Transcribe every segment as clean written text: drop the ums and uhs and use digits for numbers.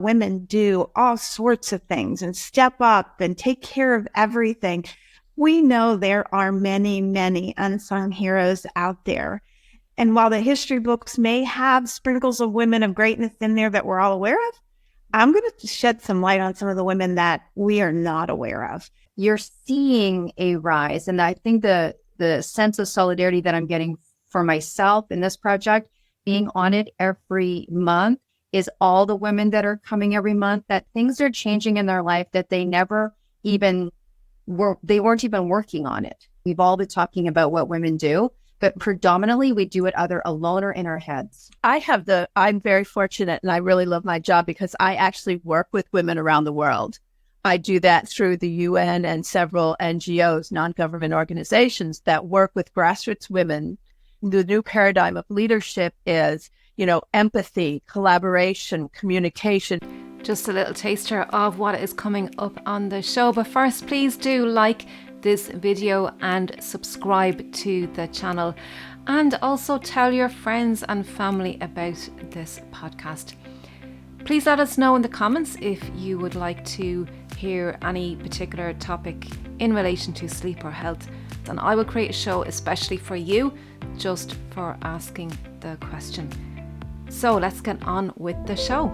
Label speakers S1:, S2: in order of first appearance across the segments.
S1: women do all sorts of things and step up and take care of everything. We know there are many, many unsung heroes out there. And while the history books may have sprinkles of women of greatness in there that we're all aware of, I'm going to shed some light on some of the women that we are not aware of.
S2: You're seeing a rise. And I think the sense of solidarity that I'm getting for myself in this project, being on it every month, is all the women that are coming every month, that things are changing in their life that they never even they weren't even working on it. We've all been talking about what women do, but predominantly we do it either alone or in our heads.
S3: I'm very fortunate and I really love my job because I actually work with women around the world. I do that through the UN and several NGOs, non-government organizations that work with grassroots women. The new paradigm of leadership is, empathy, collaboration, communication.
S4: Just a little taster of what is coming up on the show. But first, please do like this video and subscribe to the channel. And also tell your friends and family about this podcast. Please let us know in the comments if you would like to hear any particular topic in relation to sleep or health. Then I will create a show especially for you, just for asking the question. So let's get on with the show.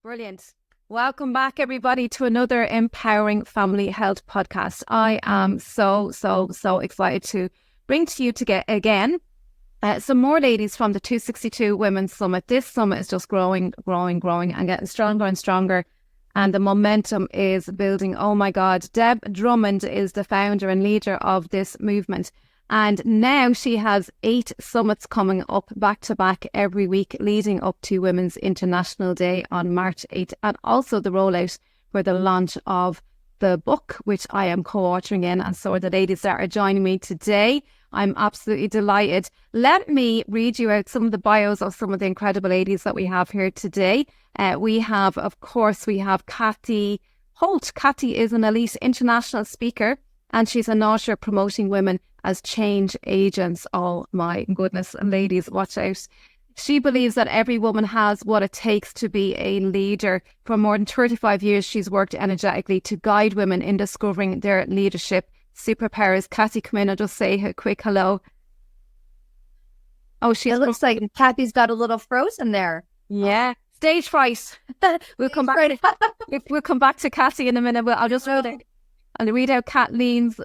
S4: Brilliant. Welcome back, everybody, to another Empowering Family Health podcast. I am so excited to bring to you again some more ladies from the 262 Women's Summit. This summit is just growing and getting stronger and stronger. And the momentum is building. Oh my God. Deb Drummond is the founder and leader of this movement. And now she has 8 summits coming up back to back every week, leading up to Women's International Day on March 8th. And also the rollout for the launch of the book, which I am co-authoring in. And so are the ladies that are joining me today. I'm absolutely delighted. Let me read you out some of the bios of some of the incredible ladies that we have here today. We have Cathy Holt. Cathy is an elite international speaker and she's an author promoting women as change agents. Oh my goodness, ladies, watch out. She believes that every woman has what it takes to be a leader. For more than 35 years, she's worked energetically to guide women in discovering their leadership superpowers. Cathy, come in and just say a quick hello. Oh,
S2: it looks like Cathy's got a little frozen there.
S4: Yeah. Stage fright. We'll come back. We'll come back to Cathy in a minute. I'll just I'll read out Kathleen's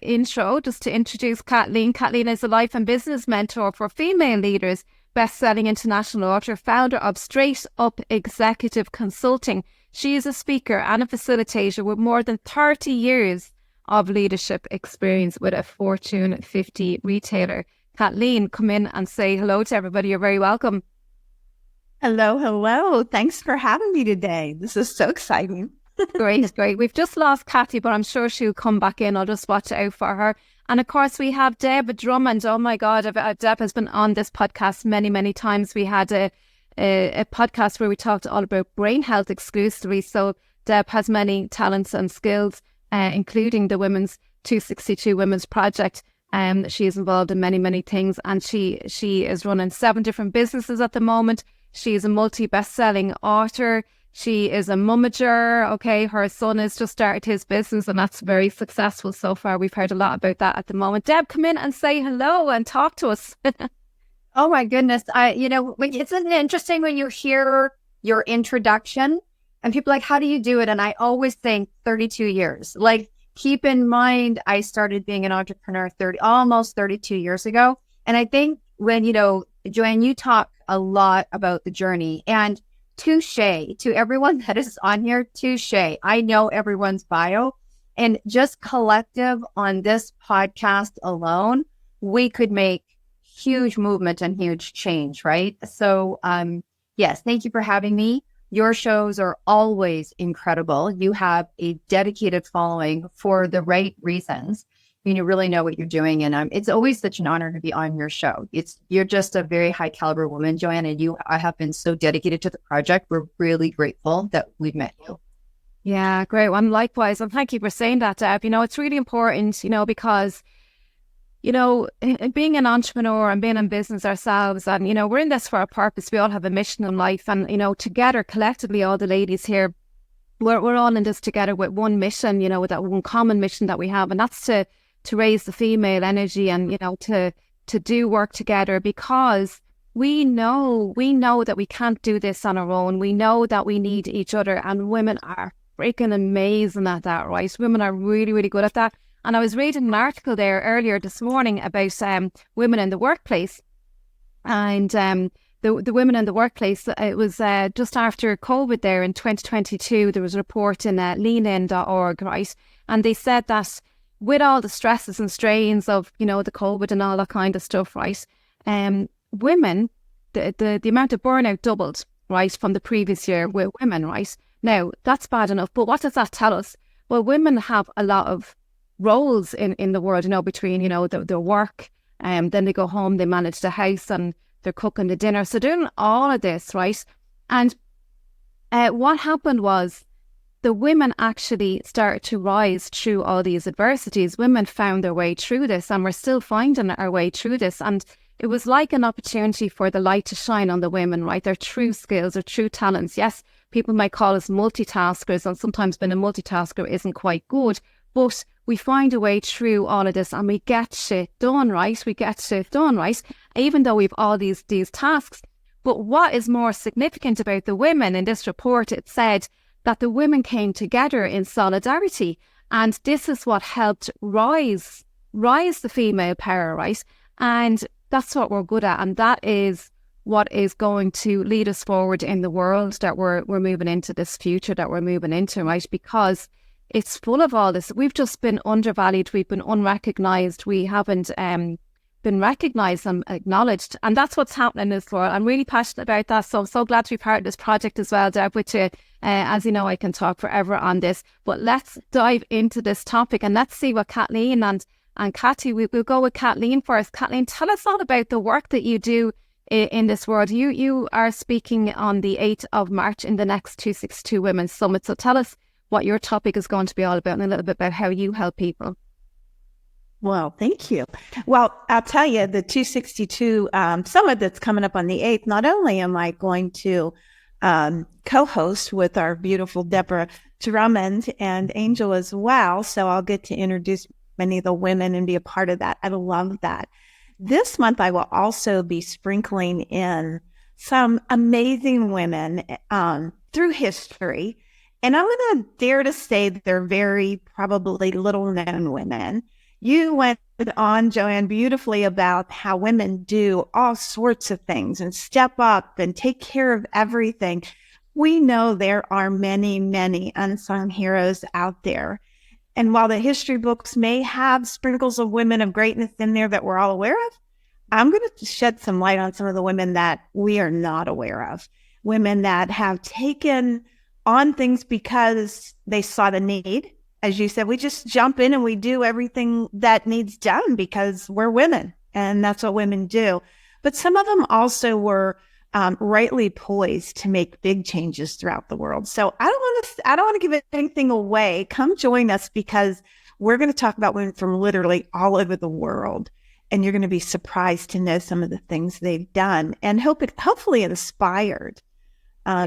S4: intro just to introduce Kathleen. Kathleen is a life and business mentor for female leaders, best-selling international author, founder of Straight Up Executive Consulting. She is a speaker and a facilitator with more than 30 years of leadership experience with a Fortune 50 retailer. Kathleen, come in and say hello to everybody. You're very welcome.
S1: Hello. Thanks for having me today. This is so exciting.
S4: Great. We've just lost Cathy, but I'm sure she'll come back in. I'll just watch out for her. And of course, we have Deb Drummond. Oh my God, Deb has been on this podcast many times. We had a podcast where we talked all about brain health exclusively. So Deb has many talents and skills, including the Women's 262 Women's Project. She is involved in many things, and she is running 7 different businesses at the moment. She is a multi-best-selling author. She is a momager. Okay, her son has just started his business and that's very successful so far. We've heard a lot about that at the moment. Deb, come in and say hello and talk to us.
S2: Oh my goodness. Isn't it interesting when you hear your introduction and people are like, how do you do it? And I always think 32 years. Like, keep in mind, I started being an entrepreneur almost 32 years ago. And I think when, Johann, you talk a lot about the journey, and touche to everyone that is on here. Touche. I know everyone's bio, and just collective on this podcast alone, we could make huge movement and huge change, right? So, yes, thank you for having me. Your shows are always incredible. You have a dedicated following for the right reasons. You really know what you're doing. And it's always such an honor to be on your show. You're just a very high caliber woman, Johann, and I have been so dedicated to the project. We're really grateful that we've met you.
S4: Yeah, great one. Likewise. And thank you for saying that, Deb. It's really important, because, being an entrepreneur and being in business ourselves, and, we're in this for a purpose. We all have a mission in life. And, together, collectively, all the ladies here, we're all in this together with one mission, with that one common mission that we have. And that's to raise the female energy and, to do work together, because we know that we can't do this on our own. We know that we need each other, and women are freaking amazing at that, right? Women are really, really good at that. And I was reading an article there earlier this morning about women in the workplace. And the women in the workplace, it was just after COVID there in 2022, there was a report in leanin.org, right? And they said that with all the stresses and strains of, the COVID and all that kind of stuff, right? Women, the amount of burnout doubled, right, from the previous year with women, right? Now, that's bad enough, but what does that tell us? Well, women have a lot of roles in the world, between, their work, then they go home, they manage the house, and they're cooking the dinner. So doing all of this, right? And what happened was the women actually started to rise through all these adversities. Women found their way through this, and we're still finding our way through this. And it was like an opportunity for the light to shine on the women, right? Their true skills, their true talents. Yes, people might call us multitaskers, and sometimes being a multitasker isn't quite good, but we find a way through all of this and we get shit done, right? We get shit done, right? Even though we've all these tasks. But what is more significant about the women in this report, it said that the women came together in solidarity, and this is what helped rise the female power, right? And that's what we're good at, and that is what is going to lead us forward in the world that we're moving into, this future that we're moving into, right? Because it's full of all this. We've just been undervalued. We've been unrecognised. We haven't been recognised and acknowledged. And that's what's happening in this world. I'm really passionate about that. So I'm so glad to be part of this project as well, Deb, with you. As you know, I can talk forever on this. But let's dive into this topic and let's see what Kathleen and Cathy, we'll go with Kathleen first. Kathleen, tell us all about the work that you do in this world. You are speaking on the 8th of March in the next 262 Women's Summit. So tell us what your topic is going to be all about and a little bit about how you help people.
S1: Well, thank you. Well, I'll tell you, the 262 Summit that's coming up on the 8th, not only am I going to co-host with our beautiful Deb Drummond and Angel as well, so I'll get to introduce many of the women and be a part of that. I love that. This month, I will also be sprinkling in some amazing women through history. And I'm going to dare to say that they're very probably little known women. You went on, Johann, beautifully about how women do all sorts of things and step up and take care of everything. We know there are many, many unsung heroes out there. And while the history books may have sprinkles of women of greatness in there that we're all aware of, I'm going to shed some light on some of the women that we are not aware of. Women that have taken on things because they saw the need. As you said, we just jump in and we do everything that needs done because we're women, and that's what women do. But some of them also were rightly poised to make big changes throughout the world. So I don't want to give anything away. Come join us, because we're going to talk about women from literally all over the world, and you're going to be surprised to know some of the things they've done, and hopefully inspired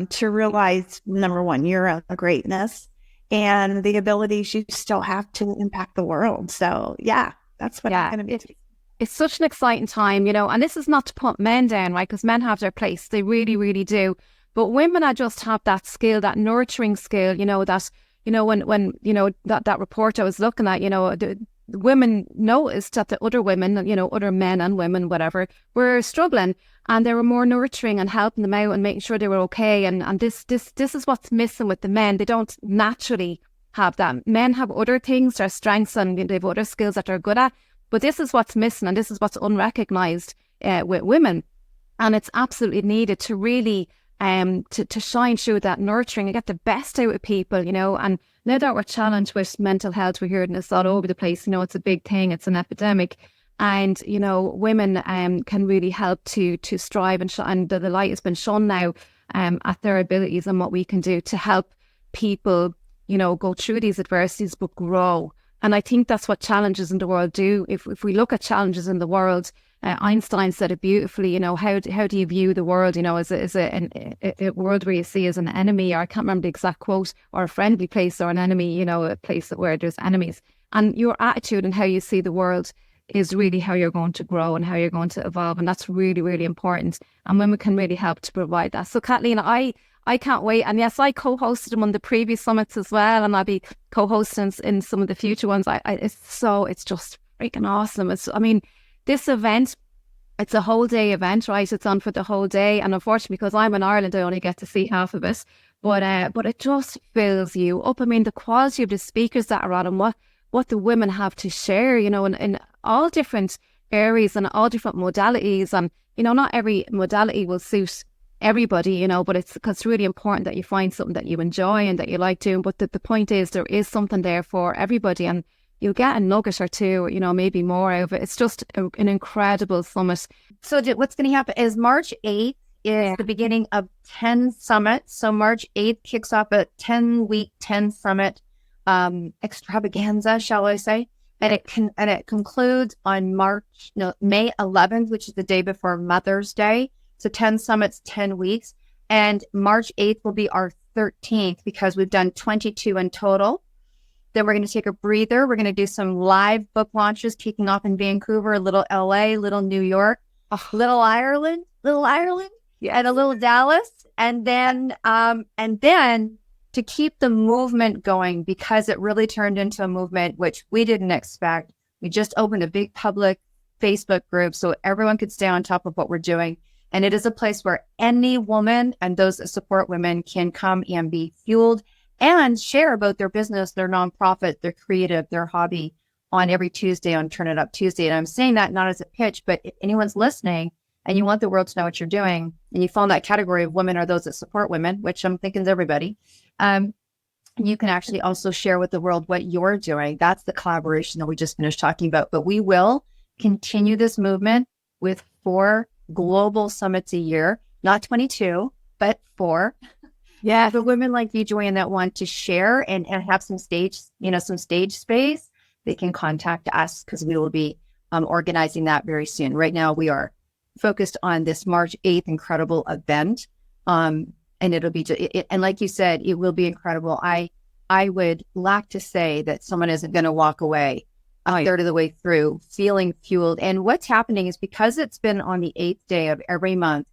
S1: to realize, number one, your own greatness and the abilities you still have to impact the world. So yeah, that's what I'm going to be.
S4: It's such an exciting time, and this is not to put men down, right? Because men have their place. They really, really do. But women are just have that skill, that nurturing skill, that, when that report I was looking at, the women noticed that the other women, other men and women, whatever, were struggling, and they were more nurturing and helping them out and making sure they were okay. And this is what's missing with the men. They don't naturally have that. Men have other things, their strengths, and they have other skills that they're good at. But this is what's missing, and this is what's unrecognized with women. And it's absolutely needed to really to shine through that nurturing and get the best out of people, you know. And now that we're challenged with mental health, we're hearing this all over the place, you know, it's a big thing, it's an epidemic. And, you know, women can really help to strive and the light has been shone now at their abilities and what we can do to help people, you know, go through these adversities but grow. And I think that's what challenges in the world do. If we look at challenges in the world, Einstein said it beautifully, you know, how do you view the world, you know, is it a world where you see as an enemy, or I can't remember the exact quote, or a friendly place or an enemy, you know, a place where there's enemies. And your attitude and how you see the world is really how you're going to grow and how you're going to evolve. And that's really, really important. And women can really help to provide that. So Kathleen, I can't wait. And yes, I co-hosted them on the previous summits as well. And I'll be co-hosting in some of the future ones. It's just freaking awesome. This event, it's a whole day event, right? It's on for the whole day. And unfortunately, because I'm in Ireland, I only get to see half of it. But it just fills you up. I mean, the quality of the speakers that are on and what the women have to share, you know, in all different areas and all different modalities. And, you know, not every modality will suit everybody, you know, but it's really important that you find something that you enjoy and that you like doing. But the point is, there is something there for everybody, and you'll get a nugget or two, you know, maybe more out of it. It's just an incredible summit.
S2: So what's going to happen is March 8th is the beginning of 10 summits. So March 8th kicks off a 10-week, 10 summit extravaganza, shall I say. And it concludes on May 11th, which is the day before Mother's Day. So 10 summits, 10 weeks. And March 8th will be our 13th because we've done 22 in total. Then we're going to take a breather. We're going to do some live book launches kicking off in Vancouver, a little LA, little New York, little Ireland, and a little Dallas. And then to keep the movement going, because it really turned into a movement, which we didn't expect. We just opened a big public Facebook group so everyone could stay on top of what we're doing. And it is a place where any woman and those that support women can come and be fueled and share about their business, their nonprofit, their creative, their hobby on every Tuesday on Turn It Up Tuesday. And I'm saying that not as a pitch, but if anyone's listening and you want the world to know what you're doing, and you fall in that category of women or those that support women, which I'm thinking is everybody, you can actually also share with the world what you're doing. That's the collaboration that we just finished talking about. But we will continue this movement with 4 global summits a year, not 22, but 4. Yeah, for women like you, Joanne, that want to share and have some stage space, they can contact us because we will be organizing that very soon. Right now, we are focused on this March 8th incredible event. And it'll be, and like you said, it will be incredible. I would like to say that someone isn't going to walk away a third of the way through feeling fueled. And what's happening is because it's been on the 8th day of every month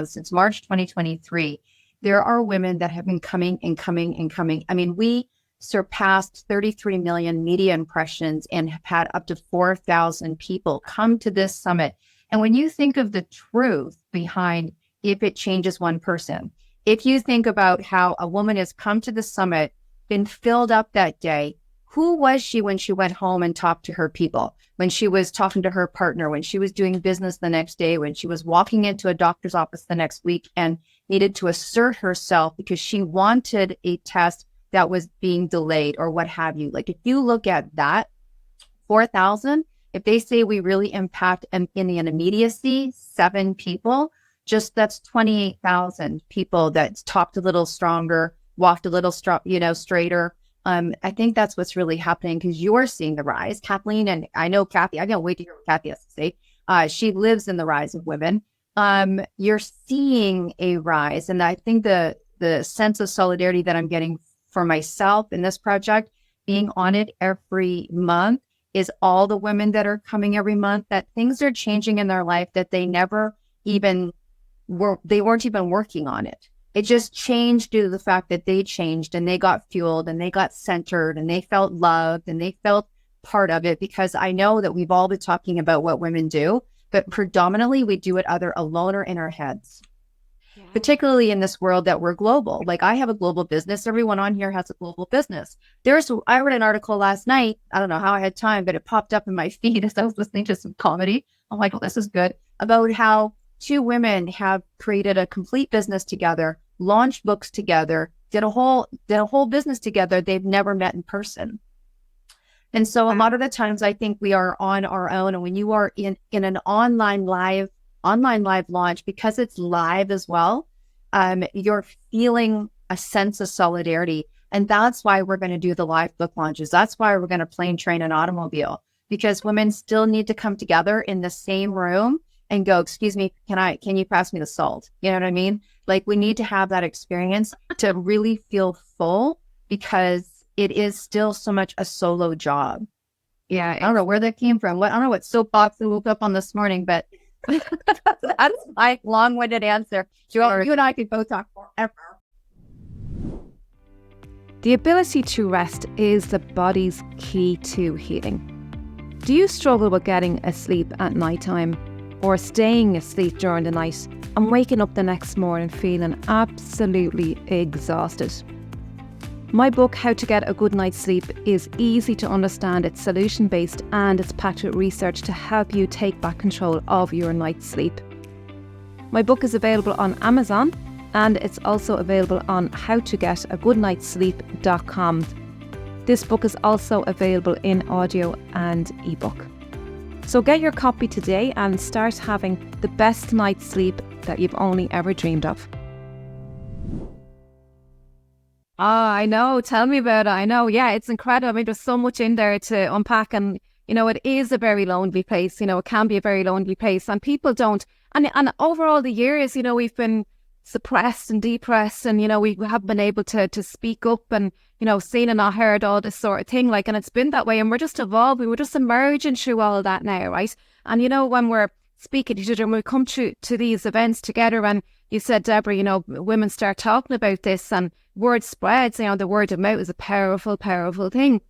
S2: since March 2023, there are women that have been coming and coming and coming. I mean, we surpassed 33 million media impressions and have had up to 4,000 people come to this summit. And when you think of the truth behind if it changes one person, if you think about how a woman has come to the summit, been filled up that day, who was she when she went home and talked to her people, when she was talking to her partner, when she was doing business the next day, when she was walking into a doctor's office the next week and needed to assert herself because she wanted a test that was being delayed or what have you. Like if you look at that, 4,000, if they say we really impact in the immediacy, 7 people, just that's 28,000 people that talked a little stronger, walked a little straighter. I think that's what's really happening because you're seeing the rise, Kathleen, and I know Cathy. I can't wait to hear what Cathy has to say. She lives in the rise of women. You're seeing a rise, and I think the sense of solidarity that I'm getting for myself in this project, being on it every month, is all the women that are coming every month, that things are changing in their life that they never even they weren't even working on it. It just changed due to the fact that they changed and they got fueled and they got centered and they felt loved and they felt part of it, because I know that we've all been talking about what women do, but predominantly we do it either alone or in our heads. Yeah. Particularly in this world that we're global. Like I have a global business. Everyone on here has a global business. I read an article last night. I don't know how I had time, but it popped up in my feed as I was listening to some comedy. I'm like, well, this is good. About how two women have created a complete business together, launched books together, did a whole business together. They've never met in person. And so a lot of the times I think we are on our own. And when you are in an online live launch, because it's live as well, you're feeling a sense of solidarity. And that's why we're going to do the live book launches. That's why we're going to plane, train, and automobile, because women still need to come together in the same room and go, excuse me, can you pass me the salt? You know what I mean? Like, we need to have that experience to really feel full, because it is still so much a solo job. Yeah, I don't know where that came from. I don't know what soapbox I woke up on this morning, but that's my long-winded answer. Joel, you and I could both talk forever.
S4: The ability to rest is the body's key to healing. Do you struggle with getting asleep at nighttime, or staying asleep during the night and waking up the next morning feeling absolutely exhausted? My book, How to Get a Good Night's Sleep, is easy to understand. It's solution-based and it's packed with research to help you take back control of your night's sleep. My book is available on Amazon, and it's also available on howtogetagoodnightsleep.com. This book is also available in audio and ebook. So get your copy today and start having the best night's sleep that you've only ever dreamed of. I know. Tell me about it. I know. Yeah, it's incredible. I mean, there's so much in there to unpack, and, it is a very lonely place. It can be a very lonely place, and people don't. And over all the years, we've been suppressed and depressed, and, we haven't been able to speak up and, seen and not heard, all this sort of thing. And it's been that way, and we're just evolving. We're just emerging through all of that now, right? And, when we're speaking to each other, and we come to these events together, and you said, Deborah, women start talking about this and word spreads. The word of mouth is a powerful, powerful thing.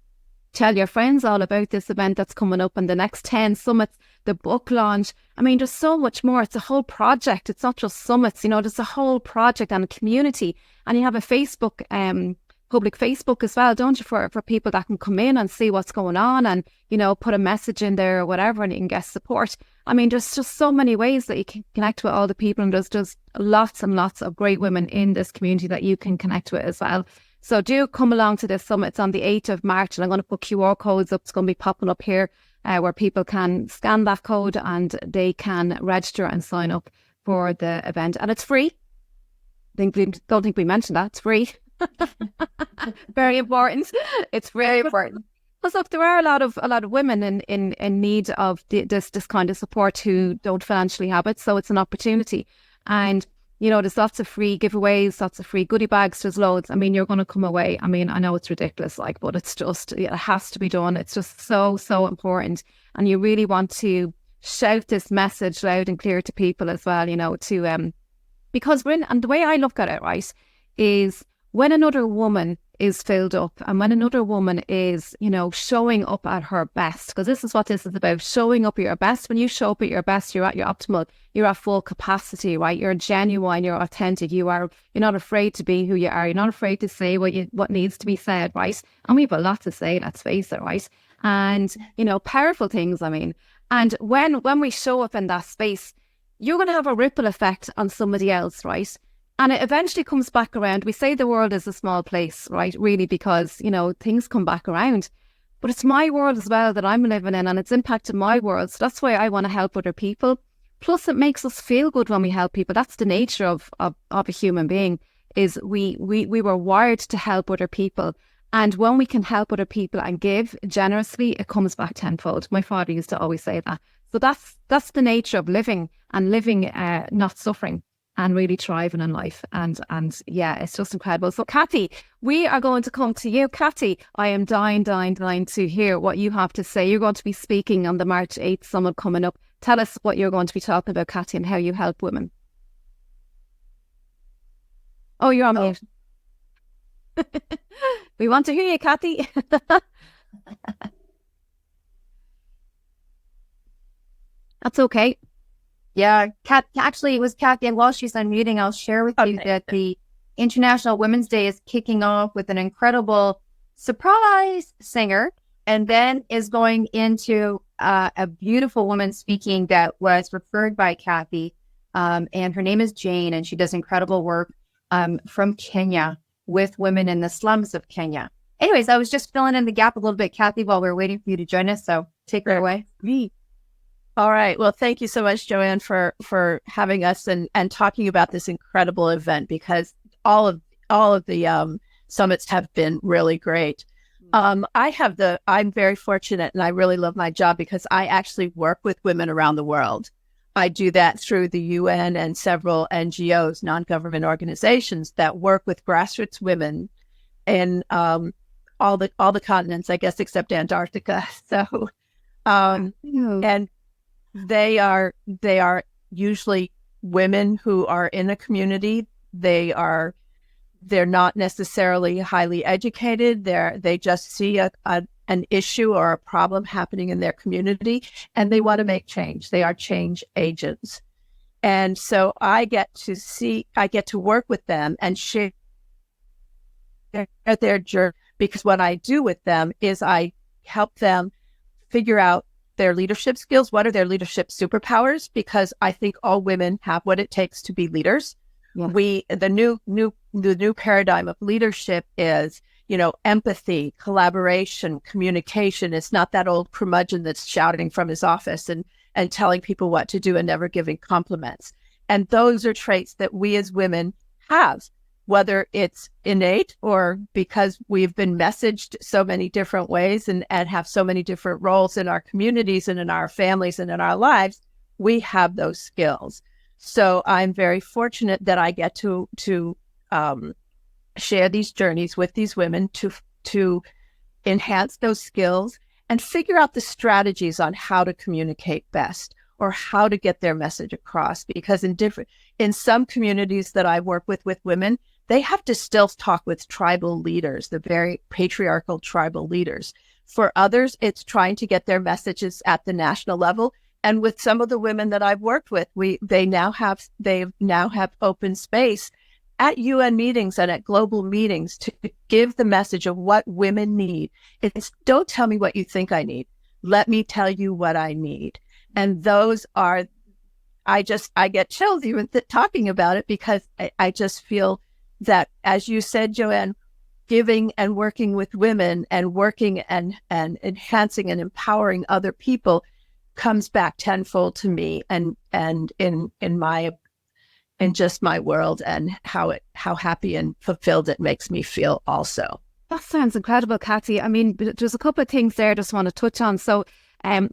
S4: Tell your friends all about this event that's coming up, and the next 10 summits, the book launch. I mean, there's so much more. It's a whole project. It's not just summits, there's a whole project and a community. And you have a Facebook, public Facebook as well, don't you, for people that can come in and see what's going on, and, put a message in there or whatever, and you can get support. I mean, there's just so many ways that you can connect with all the people, and there's just lots and lots of great women in this community that you can connect with as well. So do come along to this summit. It's on the 8th of March, and I'm going to put QR codes up. It's going to be popping up here where people can scan that code and they can register and sign up for the event. And it's free. Don't think we mentioned that. It's free. Very important. It's very important. Because look, there are a lot of women in need of this kind of support who don't financially have it. So it's an opportunity. And, there's lots of free giveaways, lots of free goodie bags. There's loads. I mean, you're going to come away. I mean, I know it's ridiculous, but it's just, it has to be done. It's just so, so important. And you really want to shout this message loud and clear to people as well, because and the way I look at it, right, is when another woman is filled up, and when another woman is, showing up at her best, because this is what this is about, showing up at your best. When you show up at your best, you're at your optimal, you're at full capacity, right? You're genuine, you're authentic, you're not afraid to be who you are, you're not afraid to say what needs to be said, right? And we have a lot to say, let's face it, right? And, powerful things, I mean. And when we show up in that space, you're going to have a ripple effect on somebody else, right? And it eventually comes back around. We say the world is a small place, right? Really, because, things come back around. But it's my world as well that I'm living in, and it's impacted my world. So that's why I want to help other people. Plus, it makes us feel good when we help people. That's the nature of a human being, is we were wired to help other people. And when we can help other people and give generously, it comes back tenfold. My father used to always say that. So that's the nature of living, and living not suffering, and really thriving in life. And yeah, it's just incredible. So Cathy, we are going to come to you. Cathy, I am dying to hear what you have to say. You're going to be speaking on the March 8th summit coming up. Tell us what you're going to be talking about, Cathy, and how you help women. Oh, you're on mute. We want to hear you, Cathy. That's okay.
S2: Yeah, actually, it was Cathy, and while she's unmuting, I'll share with you that the International Women's Day is kicking off with an incredible surprise singer, and then is going into a beautiful woman speaking that was referred by Cathy. And her name is Jane, and she does incredible work from Kenya with women in the slums of Kenya. Anyways, I was just filling in the gap a little bit, Cathy, while we were waiting for you to join us. So take her away.
S3: All right. Well, thank you so much, Joanne, for having us and talking about this incredible event, because all of the summits have been really great. I'm very fortunate, and I really love my job because I actually work with women around the world. I do that through the UN and several NGOs, non-government organizations that work with grassroots women in all the continents, I guess, except Antarctica. So, and they are usually women who are in a community. They're not necessarily highly educated. They just see an issue or a problem happening in their community, and they want to make change. They are change agents. And so I get to work with them and share their journey, because what I do with them is I help them figure out their leadership skills. What are their leadership superpowers? Because I think all women have what it takes to be leaders. Yeah. The new paradigm of leadership is, empathy, collaboration, communication. It's not that old curmudgeon that's shouting from his office and telling people what to do and never giving compliments. And those are traits that we as women have, whether it's innate or because we've been messaged so many different ways and have so many different roles in our communities and in our families and in our lives. We have those skills. So I'm very fortunate that I get to share these journeys with these women to enhance those skills and figure out the strategies on how to communicate best or how to get their message across. Because in some communities that I work with women, they have to still talk with tribal leaders, the very patriarchal tribal leaders. For others, it's trying to get their messages at the national level. And with some of the women that I've worked with, they now have open space at UN meetings and at global meetings to give the message of what women need. It's don't tell me what you think I need. Let me tell you what I need. And those are, I get chills even talking about it, because I just feel that, as you said, Joanne, giving and working with women and working and enhancing and empowering other people comes back tenfold to me and in just my world, and how happy and fulfilled it makes me feel also.
S4: That sounds incredible, Cathy. I mean, there's a couple of things there I just want to touch on. So,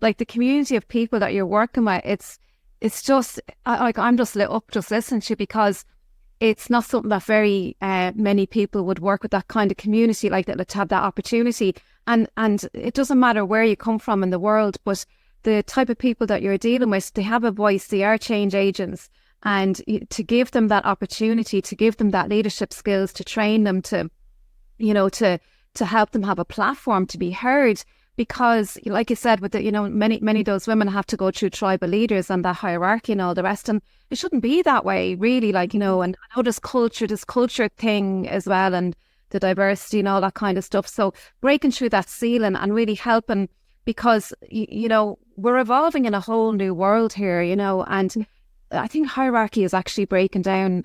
S4: like the community of people that you're working with, it's just like I'm just lit up just listening to you, because it's not something that very many people would work with, that kind of community like that, to have that opportunity. And it doesn't matter where you come from in the world, but the type of people that you're dealing with, they have a voice, they are change agents. And to give them that opportunity, to give them that leadership skills, to train them to help them have a platform to be heard. Because, like you said, with the, many of those women have to go through tribal leaders and that hierarchy and all the rest. And it shouldn't be that way, really. And I know this culture thing as well, and the diversity and all that kind of stuff. So breaking through that ceiling and really helping, because, we're evolving in a whole new world here, and I think hierarchy is actually breaking down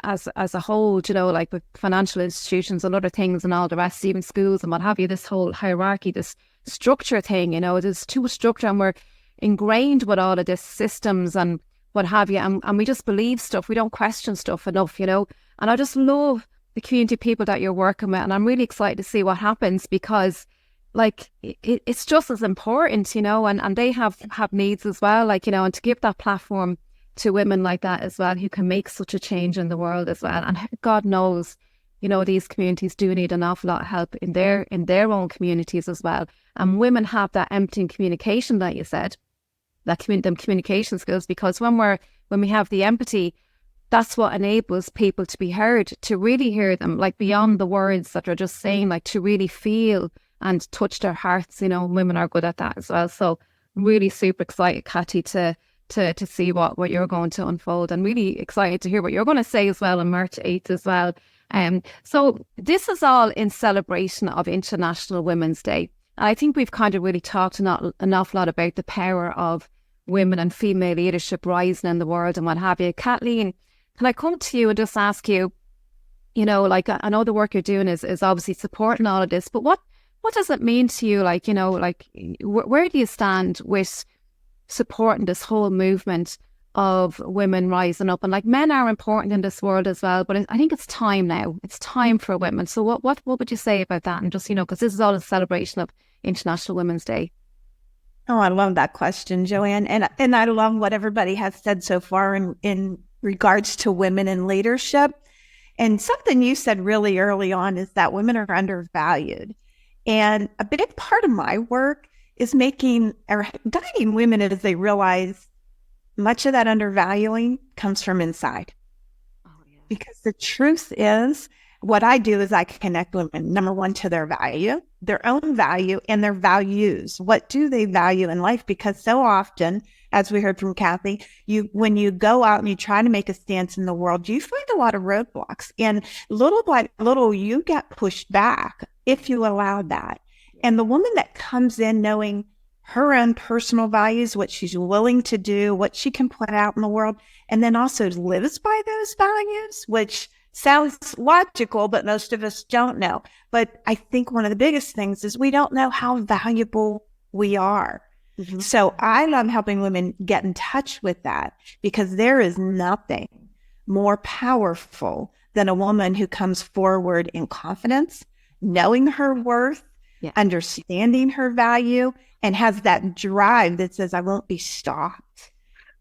S4: as a whole, like with financial institutions and other things and all the rest, even schools and what have you, this whole hierarchy, this structure thing, there's too much structure, and we're ingrained with all of this systems and what have you, and we just believe stuff, we don't question stuff enough, and I just love the community people that you're working with, and I'm really excited to see what happens, because like it's just as important, and they have needs as well, and to give that platform to women like that as well, who can make such a change in the world as well. And God knows, these communities do need an awful lot of help in their own communities as well. And women have that empty communication that you said, them communication skills, because when we have the empathy, that's what enables people to be heard, to really hear them, like beyond the words that are just saying, like to really feel and touch their hearts. Women are good at that as well. So I'm really super excited, Cathy, to see what you're going to unfold, and really excited to hear what you're going to say as well on March 8th as well. So this is all in celebration of International Women's Day. I think we've kind of really talked an awful lot about the power of women and female leadership rising in the world and what have you. Kathleen, can I come to you and just ask you, you know, like, I know the work you're doing is obviously supporting all of this, but what does it mean to you? Like, you know, like, where do you stand with supporting this whole movement of women rising up? And like, men are important in this world as well, but I think it's time now. It's time for women. So what would you say about that? And just, you know, because this is all a celebration of International Women's Day.
S1: Oh, I love that question, Joanne. And I love what everybody has said so far in regards to women in leadership. And something you said really early on is that women are undervalued. And a big part of my work is guiding women as they realize much of that undervaluing comes from inside. Oh, yeah. Because the truth is, what I do is I connect women, number one, to their value, their own value, and their values. What do they value in life? Because so often, as we heard from Cathy, when you go out and you try to make a stance in the world, you find a lot of roadblocks. And little by little, you get pushed back if you allow that. And the woman that comes in knowing her own personal values, what she's willing to do, what she can put out in the world, and then also lives by those values, which sounds logical, but most of us don't know. But I think one of the biggest things is we don't know how valuable we are. Mm-hmm. So I love helping women get in touch with that, because there is nothing more powerful than a woman who comes forward in confidence, knowing her worth, understanding her value, and has that drive that says, I won't be stopped.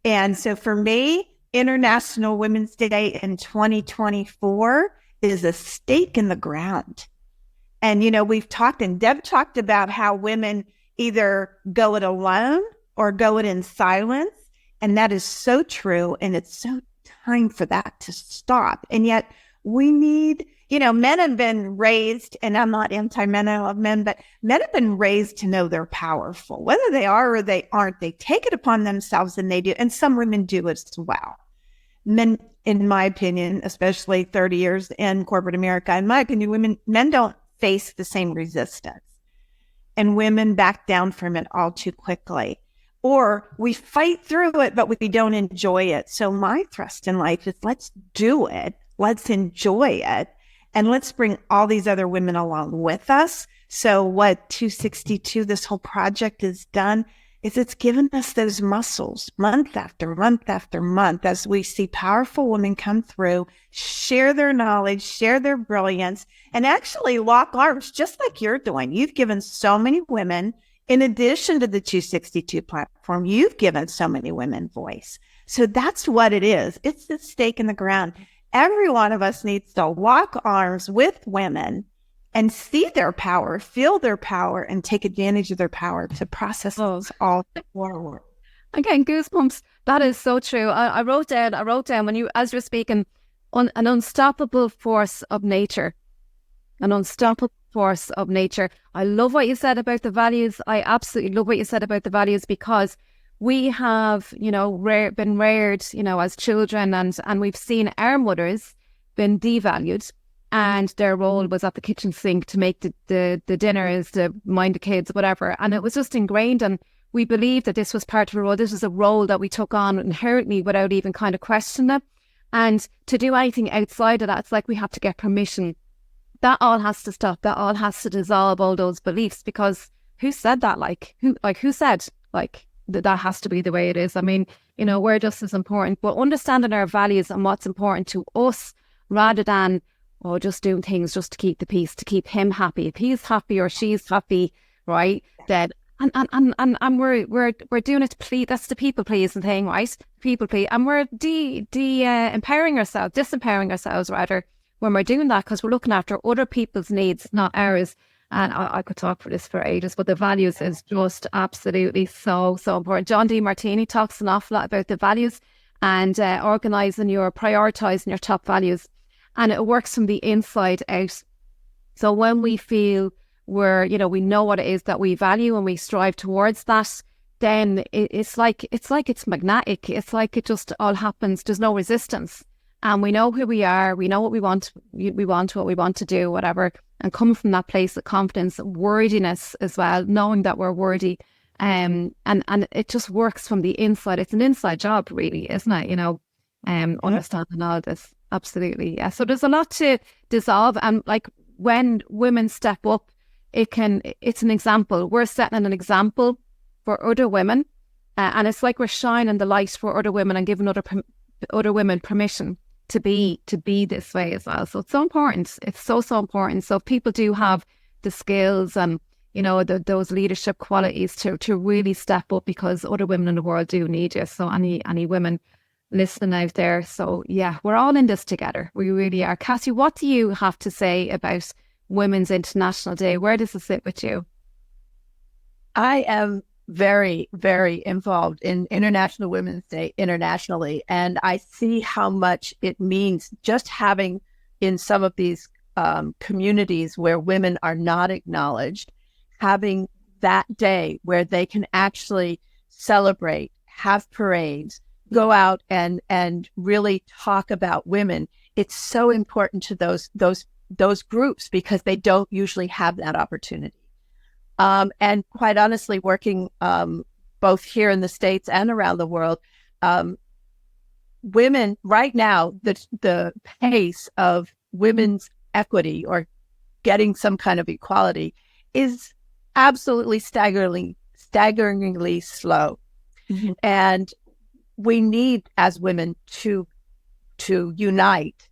S1: And so for me, International Women's Day in 2024 is a stake in the ground. And, you know, we've talked, and Deb talked about how women either go it alone or go it in silence. And that is so true. And it's so time for that to stop. And yet we need, you know, men have been raised, and I'm not anti-men, I love men, but men have been raised to know they're powerful. Whether they are or they aren't, they take it upon themselves, and they do. And some women do as well. Men, in my opinion, especially 30 years in corporate America, in my opinion, men don't face the same resistance. And women back down from it all too quickly. Or we fight through it, but we don't enjoy it. So my thrust in life is, let's do it. Let's enjoy it. And let's bring all these other women along with us. So what 262, this whole project has done, is it's given us those muscles month after month after month, as we see powerful women come through, share their knowledge, share their brilliance, and actually lock arms, just like you're doing. You've given so many women, in addition to the 262 platform, you've given so many women voice. So that's what it is. It's the stake in the ground. Every one of us needs to lock arms with women and see their power, feel their power, and take advantage of their power to process those all forward.
S4: I'm getting goosebumps. That is so true. I wrote down when you, as you're speaking, on an unstoppable force of nature. An unstoppable force of nature. I love what you said about the values. I absolutely love what you said about the values, because we have, you know, been reared, you know, as children, and we've seen our mothers been devalued, and their role was at the kitchen sink to make the dinners, to mind the kids, whatever. And it was just ingrained, and we believed that this was part of a role. This was a role that we took on inherently without even kind of questioning it. And to do anything outside of that, it's like we have to get permission. That all has to stop. That all has to dissolve, all those beliefs, because who said that? Who said that has to be the way it is? I mean, you know, we're just as important, but understanding our values and what's important to us, rather than just doing things just to keep the peace, to keep him happy. If he's happy or she's happy, right? Then and we're doing it to please. That's the people pleasing thing, right? People please, and we're empowering ourselves, disempowering ourselves rather, when we're doing that, because we're looking after other people's needs, not ours. And I could talk for this for ages, but the values is just absolutely so important. John D. Martini talks an awful lot about the values and prioritizing your top values. And it works from the inside out. So when we feel we know what it is that we value and we strive towards that, then it's like it's magnetic. It's like it just all happens. There's no resistance. And we know who we are. We know what we want. We want what we want to do, whatever. And coming from that place of confidence, worthiness as well, knowing that we're worthy, And it just works from the inside. It's an inside job, really, isn't it? Understanding all this. Absolutely. Yeah. So there's a lot to dissolve. And like when women step up, it's an example. We're setting an example for other women. And it's like we're shining the light for other women and giving other women permission to be this way as well. So it's so important. It's so important. So if people do have the skills and those leadership qualities to really step up, because other women in the world do need you. So any women listening out there. So yeah, we're all in this together. We really are. Cathy, what do you have to say about Women's International Day? Where does it sit with you?
S3: I am very, very involved in International Women's Day internationally. And I see how much it means just having in some of these communities where women are not acknowledged, having that day where they can actually celebrate, have parades, go out and really talk about women. It's so important to those groups because they don't usually have that opportunity. And quite honestly, working both here in the States and around the world, women right now, the pace of women's equity or getting some kind of equality is absolutely staggeringly slow. Mm-hmm. And we need, as women, to unite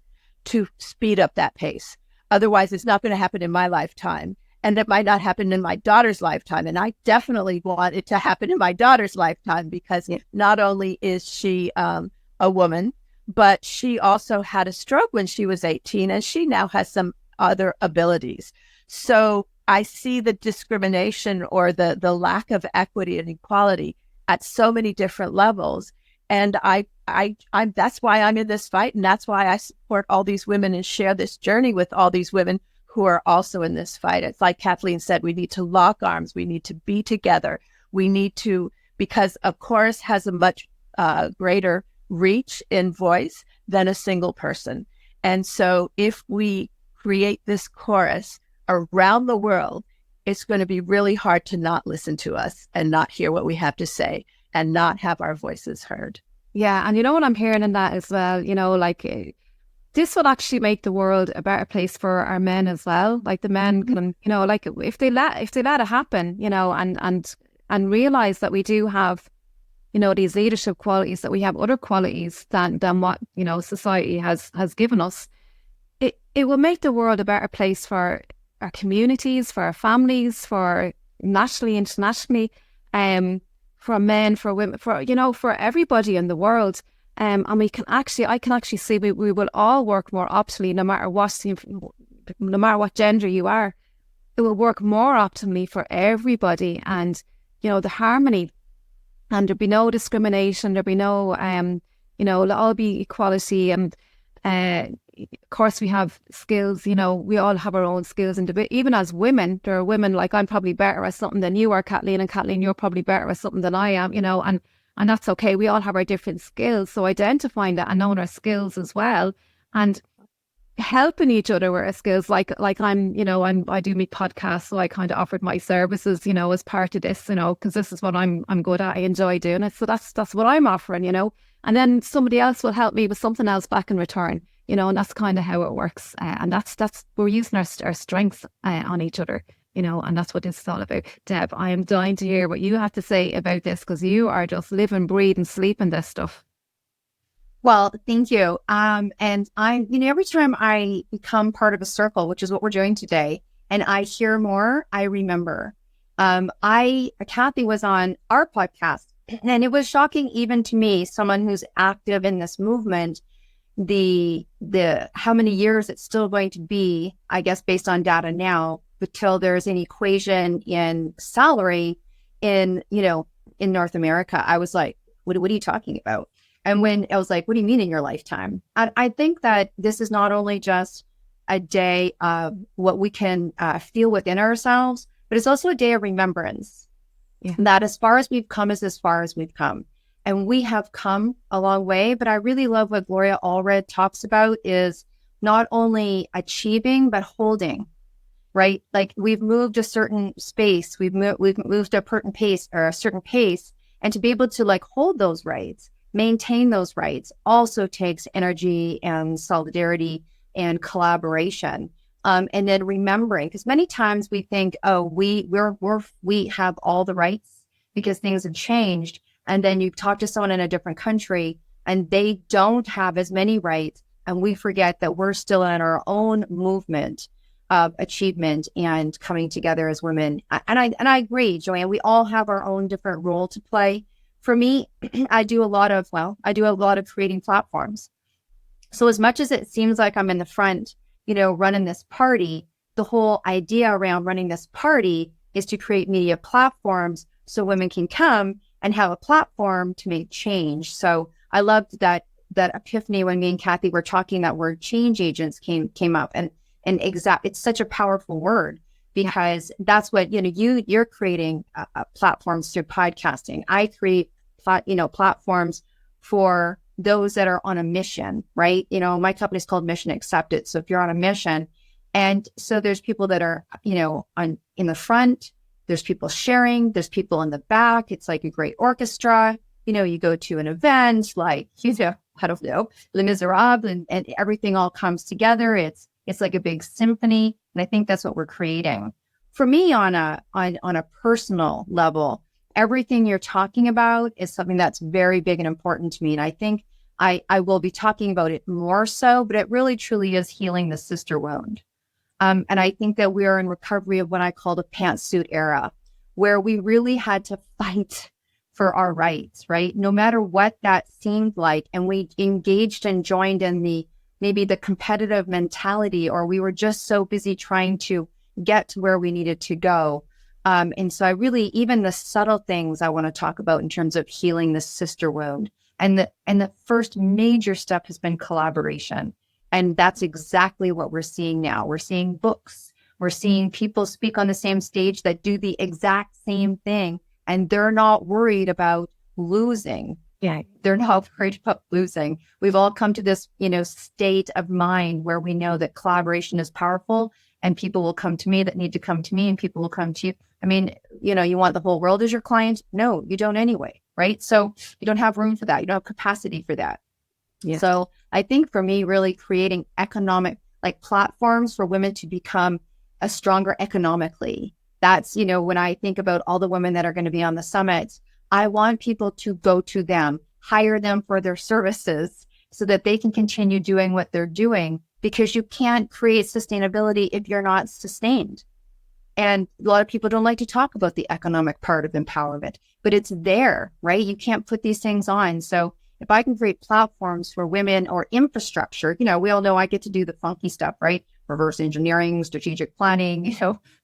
S3: to speed up that pace. Otherwise, it's not going to happen in my lifetime. And it might not happen in my daughter's lifetime. And I definitely want it to happen in my daughter's lifetime because not only is she a woman, but she also had a stroke when she was 18 and she now has some other abilities. So I see the discrimination or the lack of equity and equality at so many different levels. And I'm that's why I'm in this fight. And that's why I support all these women and share this journey with all these women who are also in this fight. It's like Kathleen said, we need to lock arms. We need to be together. We need to, because a chorus has a much greater reach in voice than a single person. And so if we create this chorus around the world, it's going to be really hard to not listen to us and not hear what we have to say and not have our voices heard.
S4: Yeah. And you know what I'm hearing in that as well, this will actually make the world a better place for our men as well. Like the men can, if they let it happen, and realize that we do have, these leadership qualities, that we have other qualities than what, society has given us. It will make the world a better place for our communities, for our families, for nationally, internationally, for men, for women, for everybody in the world. And I can actually see we will all work more optimally, no matter what gender you are. It will work more optimally for everybody, and the harmony, and there'll be no discrimination. There'll be no, it'll all be equality. And of course, we have skills. We all have our own skills, and even as women, there are women like I'm probably better at something than you are, Kathleen, and Kathleen, you're probably better at something than I am. And that's okay. We all have our different skills. So identifying that and knowing our skills as well, and helping each other with our skills. Like I do my podcast, so I kind of offered my services, as part of this, because this is what I'm good at. I enjoy doing it. So that's what I'm offering, and then somebody else will help me with something else back in return, and that's kind of how it works. And that's we're using our strengths on each other. And that's what this is all about. Deb, I am dying to hear what you have to say about this, because you are just live and breathe and sleep in this stuff.
S2: Well, thank you. And I'm, every time I become part of a circle, which is what we're doing today, and I hear more, I remember. Cathy was on our podcast, and it was shocking even to me, someone who's active in this movement, the how many years it's still going to be, I guess, based on data now, until there's an equation in salary in North America. I was like, what are you talking about? And when I was like, what do you mean in your lifetime? I think that this is not only just a day of what we can feel within ourselves, but it's also a day of remembrance. Yeah. That as far as we've come is as far as we've come. And we have come a long way, but I really love what Gloria Allred talks about is not only achieving, but holding. right? Like we've moved a certain space, we've moved a certain pace, and to be able to like hold those rights, maintain those rights, also takes energy and solidarity and collaboration. And then remembering, because many times we think, oh, we have all the rights because things have changed, and then you talk to someone in a different country and they don't have as many rights, and we forget that we're still in our own movement of achievement and coming together as women. And I agree, Joanne, we all have our own different role to play. For me, I do a lot of creating platforms. So as much as it seems like I'm in the front, running this party, the whole idea around running this party is to create media platforms so women can come and have a platform to make change. So I loved that epiphany when me and Cathy were talking, that word change agents came up, and it's such a powerful word, because that's what, you're creating platforms through podcasting. I create platforms for those that are on a mission, right? My company is called Mission Accepted. So if you're on a mission, and so there's people that are, in the front, there's people sharing, there's people in the back. It's like a great orchestra. You go to an event like, I don't know, Les Miserables, and everything all comes together. It's like a big symphony. And I think that's what we're creating. For me, on a personal level, everything you're talking about is something that's very big and important to me. And I think I will be talking about it more so, but it really truly is healing the sister wound. And I think that we are in recovery of what I call the pantsuit era, where we really had to fight for our rights, right? No matter what that seemed like. And we engaged and joined in maybe the competitive mentality, or we were just so busy trying to get to where we needed to go. And so I really, even the subtle things I want to talk about in terms of healing the sister wound. And the first major step has been collaboration. And that's exactly what we're seeing now. We're seeing books. We're seeing people speak on the same stage that do the exact same thing. And they're not worried about losing. Yeah, they're not worried about losing. We've all come to this, state of mind where we know that collaboration is powerful, and people will come to me that need to come to me, and people will come to you. I mean, you want the whole world as your client? No, you don't anyway, right? So you don't have room for that. You don't have capacity for that. Yeah. So I think for me, really creating economic platforms for women to become stronger economically. That's, when I think about all the women that are going to be on the summit, I want people to go to them, hire them for their services so that they can continue doing what they're doing, because you can't create sustainability if you're not sustained. And a lot of people don't like to talk about the economic part of empowerment, but it's there, right? You can't put these things on. So if I can create platforms for women, or infrastructure, we all know I get to do the funky stuff, right? Reverse engineering, strategic planning,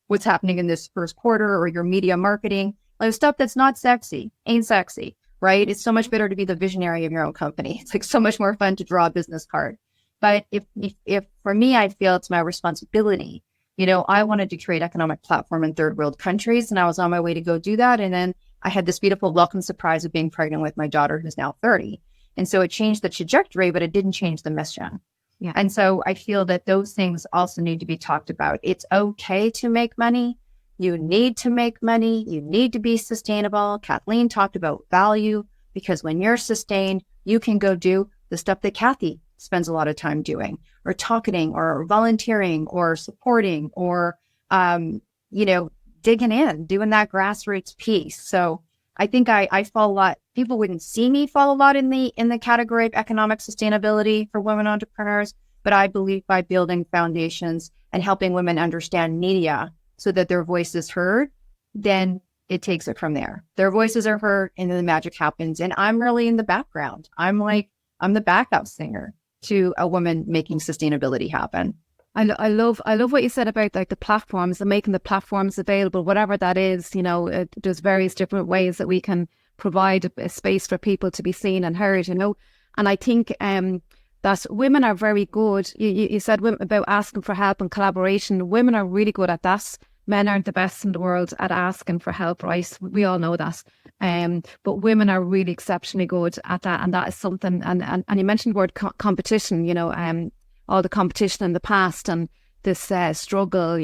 S2: what's happening in this first quarter, or your media marketing, like stuff that's not sexy, ain't sexy, right? It's so much better to be the visionary of your own company. It's like so much more fun to draw a business card. But if for me, I feel it's my responsibility. I wanted to create economic platform in third world countries, and I was on my way to go do that. And then I had this beautiful welcome surprise of being pregnant with my daughter, who's now 30. And so it changed the trajectory, but it didn't change the mission. Yeah. And so I feel that those things also need to be talked about. It's okay to make money. You need to make money. You need to be sustainable. Kathleen talked about value, because when you're sustained, you can go do the stuff that Cathy spends a lot of time doing, or talking, or volunteering, or supporting, or, digging in, doing that grassroots piece. So I think I fall a lot. People wouldn't see me fall a lot in the category of economic sustainability for women entrepreneurs, but I believe by building foundations and helping women understand media so that their voice is heard, then it takes it from there. Their voices are heard, and then the magic happens. And I'm really in the background. I'm the backup singer to a woman making sustainability happen.
S4: I love what you said about the platforms and making the platforms available, whatever that is. There's various different ways that we can provide a space for people to be seen and heard. And I think that women are very good. You said about asking for help and collaboration. Women are really good at that. Men aren't the best in the world at asking for help, right? We all know that. But women are really exceptionally good at that, and that is something. And you mentioned the word competition. All the competition in the past and this struggle,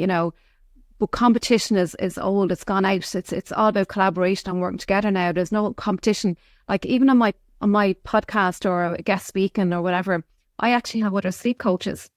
S4: But competition is old. It's gone out. It's all about collaboration and working together now. There's no competition. Like even on my podcast or guest speaking or whatever, I actually have other sleep coaches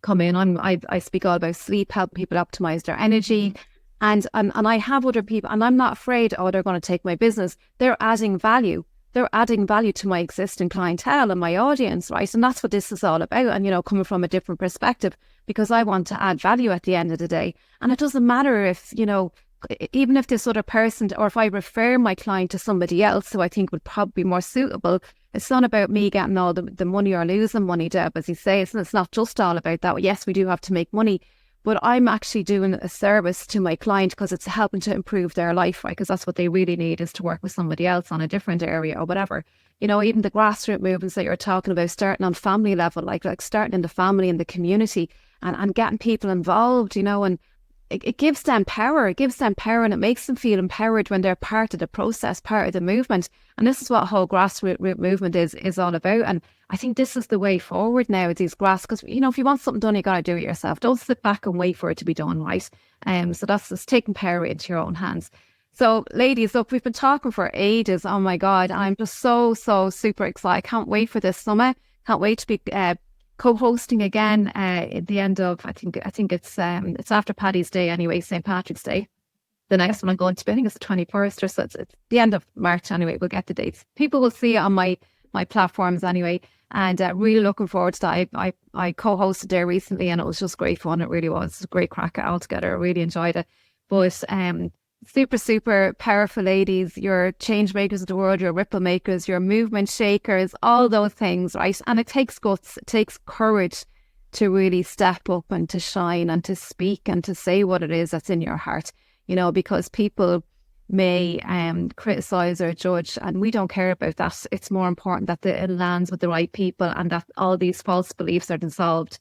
S4: come in. I speak all about sleep, help people optimize their energy. And I have other people, and I'm not afraid, they're going to take my business. They're adding value. They're adding value to my existing clientele and my audience, right? And that's what this is all about. And, coming from a different perspective, because I want to add value at the end of the day. And it doesn't matter if, even if this other person, or if I refer my client to somebody else who I think would probably be more suitable, it's not about me getting all the money or losing money, Deb, as you say. It's not just all about that. Yes, we do have to make money, but I'm actually doing a service to my client because it's helping to improve their life, right? Because that's what they really need, is to work with somebody else on a different area or whatever. Even the grassroots movements that you're talking about, starting on family level, like starting in the family and the community and getting people involved, and it gives them power. It gives them power, and it makes them feel empowered when they're part of the process, part of the movement. And this is what whole grassroots movement is all about. And I think this is the way forward now, these because, if you want something done, you got to do it yourself. Don't sit back and wait for it to be done, right? So that's just taking power into your own hands. So ladies, look, we've been talking for ages. Oh my God, I'm just so super excited. I can't wait for this summer. Can't wait to be co-hosting again at the end of, I think it's after Paddy's Day anyway, St. Patrick's Day. The next one I'm going to be, I think it's the 21st, or so it's the end of March anyway. We'll get the dates. People will see it on my platforms anyway. And really looking forward to that. I co-hosted there recently, and it was just great fun. It really was. It was a great crack altogether. I really enjoyed it. But super powerful ladies. You're change makers of the world. You're ripple makers. You're movement shakers. All those things, right? And it takes guts. It takes courage to really step up and to shine and to speak and to say what it is that's in your heart. Because people may criticize or judge, and we don't care about that. It's more important that it lands with the right people, and that all these false beliefs are dissolved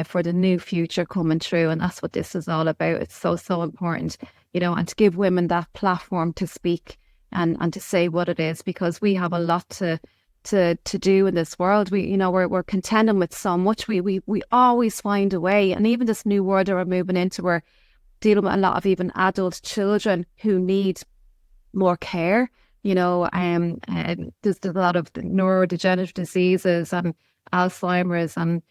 S4: for the new future coming through. And that's what this is all about. It's so important, and to give women that platform to speak and to say what it is, because we have a lot to do in this world. We're contending with so much. We always find a way. And even this new world that we're moving into, we're dealing with a lot of even adult children who need more care. There's a lot of neurodegenerative diseases and Alzheimer's and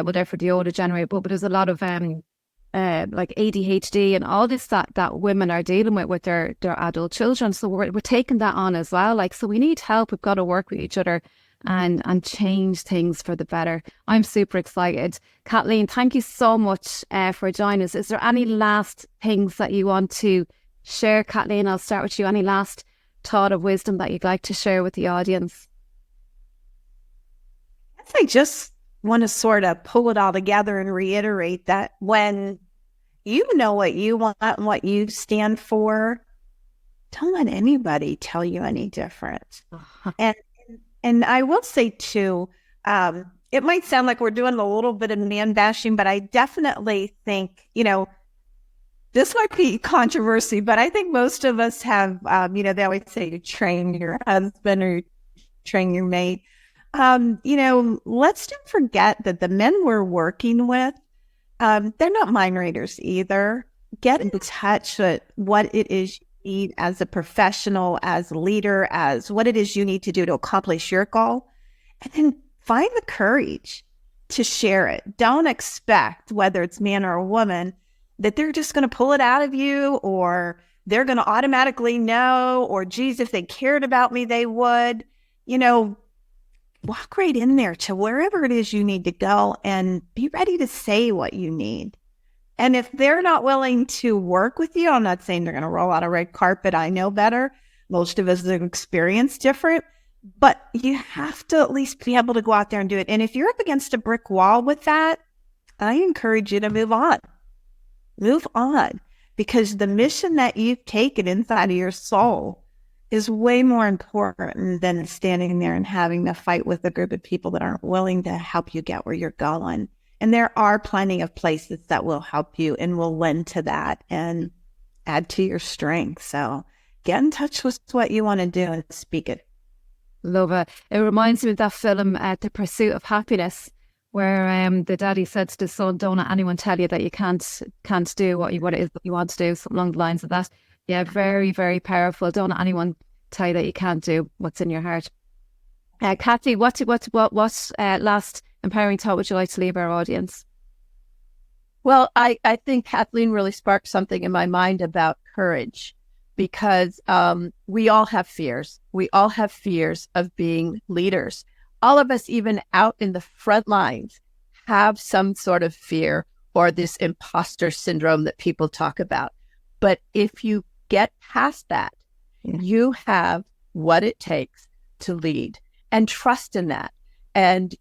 S4: whatever the older generation, but there's a lot of like ADHD and all this that women are dealing with their adult children. So we're taking that on as well. So we need help. We've got to work with each other and change things for the better. I'm super excited. Kathleen, thank you so much for joining us. Is there any last things that you want to share, Kathleen? I'll start with you. Any last thought of wisdom that you'd like to share with the audience?
S1: I just want to sort of pull it all together and reiterate that when you know what you want and what you stand for, don't let anybody tell you any different. And I will say too, it might sound like we're doing a little bit of man bashing, but I definitely think, this might be controversy, but I think most of us have, they always say to train your husband or train your mate. Let's don't forget that the men we're working with, they're not mind readers either. Get in touch with what it is you need as a professional, as a leader, as what it is you need to do to accomplish your goal. And then find the courage to share it. Don't expect, whether it's man or a woman, that they're just going to pull it out of you, or they're going to automatically know, or geez, if they cared about me, they would. Walk right in there to wherever it is you need to go and be ready to say what you need. And if they're not willing to work with you, I'm not saying they're going to roll out a red carpet. I know better. Most of us have experienced different, but you have to at least be able to go out there and do it. And if you're up against a brick wall with that, I encourage you to move on. Move on, because the mission that you've taken inside of your soul is way more important than standing there and having to fight with a group of people that aren't willing to help you get where you're going. And there are plenty of places that will help you and will lend to that and add to your strength. So get in touch with what you want to do and speak it.
S4: Love it. It reminds me of that film, The Pursuit of Happiness, where the daddy said to the son, "Don't let anyone tell you that you can't do what it is that you want to do," something along the lines of that. Yeah, very, very powerful. Don't let anyone tell you that you can't do what's in your heart. Cathy, what last empowering thought would you like to leave our audience?
S3: Well, I think Kathleen really sparked something in my mind about courage, because we all have fears. We all have fears of being leaders. All of us, even out in the front lines, have some sort of fear or this imposter syndrome that people talk about. But if you get past that, you have what it takes to lead, and trust in that. And,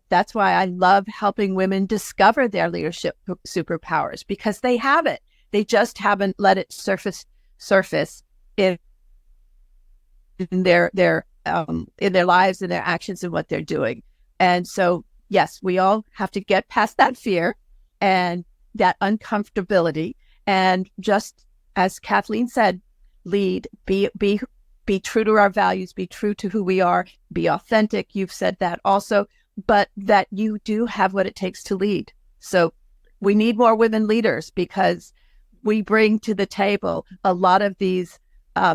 S3: that's why I love helping women discover their leadership superpowers, because they have it. They just haven't let it surface in their lives and their actions and what they're doing. And so, yes, we all have to get past that fear and that uncomfortability, and just as Kathleen said, lead, be true to our values, be true to who we are, be authentic. You've said that also, but that you do have what it takes to lead. So we need more women leaders, because we bring to the table a lot of these